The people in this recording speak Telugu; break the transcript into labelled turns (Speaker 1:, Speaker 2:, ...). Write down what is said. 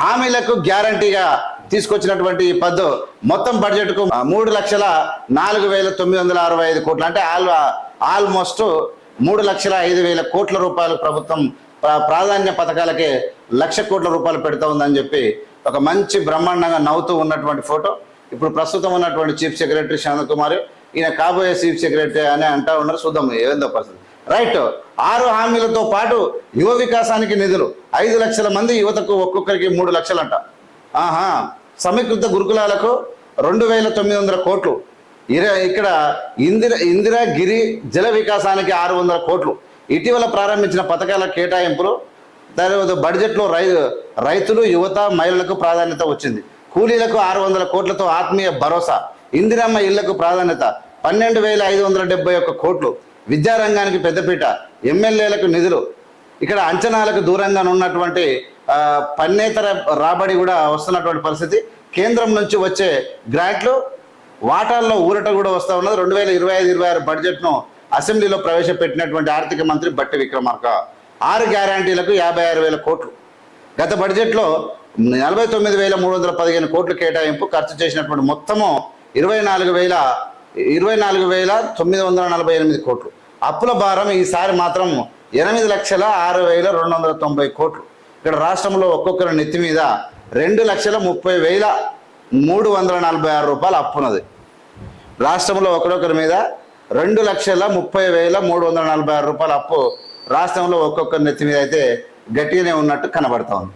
Speaker 1: హామీలకు గ్యారంటీగా తీసుకొచ్చినటువంటి ఈ పద్దు మొత్తం బడ్జెట్కు 3,04,965 కోట్లు, అంటే ఆల్మోస్ట్ 3,05,000 కోట్ల రూపాయలు ప్రభుత్వం ప్రాధాన్య పథకాలకే 1,00,000 కోట్ల రూపాయలు పెడతా ఉందని చెప్పి ఒక మంచి బ్రహ్మాండంగా నవ్వుతూ ఉన్నటువంటి ఫోటో. ఇప్పుడు ప్రస్తుతం ఉన్నటువంటి చీఫ్ సెక్రటరీ శాంత కుమార్, ఈయన కాబోయే చీఫ్ సెక్రటరీ అని అంటా ఉన్నారు. చూద్దాం ఏందో పరిస్థితి. రైట్, 6 హామీలతో పాటు యువ వికాసానికి నిధులు, 5 లక్షల మంది యువతకు ఒక్కొక్కరికి 3 లక్షలు అంట. సమీకృత గురుకులాలకు 2,900 కోట్లు. ఇక్కడ ఇందిరా గిరి జల వికాసానికి 600 కోట్లు. ఇటీవల ప్రారంభించిన పథకాల కేటాయింపులు, తర్వాత బడ్జెట్లో రైతులు, యువత, మహిళలకు ప్రాధాన్యత వచ్చింది. కూలీలకు 600 కోట్లతో ఆత్మీయ భరోసా, ఇందిరమ్మ ఇళ్లకు ప్రాధాన్యత 12,571 కోట్లు. విద్యారంగానికి పెద్దపీట, ఎమ్మెల్యేలకు నిధులు. ఇక్కడ అంచనాలకు దూరంగా ఉన్నటువంటి పన్నేతర రాబడి కూడా వస్తున్నటువంటి పరిస్థితి. కేంద్రం నుంచి వచ్చే గ్రాంట్లు వాటాల్లో ఊరట కూడా వస్తూ ఉన్నది. 2025-26 బడ్జెట్ను అసెంబ్లీలో ప్రవేశపెట్టినటువంటి ఆర్థిక మంత్రి బట్టి విక్రమార్క 6 గ్యారంటీలకు 56,000 కోట్లు. గత బడ్జెట్లో 49,315 కోట్లు కేటాయింపు, ఖర్చు చేసినటువంటి మొత్తము 24,948 కోట్లు. అప్పుల భారం ఈసారి మాత్రం 8,06,290 కోట్లు. ఇక్కడ రాష్ట్రంలో ఒక్కొక్కరి నెత్తి మీద 2,30,346 రూపాయలు అప్పున్నది. రాష్ట్రంలో ఒక్కొక్కరి మీద 2,30,346 రూపాయల అప్పు రాష్ట్రంలో ఒక్కొక్కరి నెత్తి మీద అయితే గట్టిగానే ఉన్నట్టు కనబడతా ఉంది.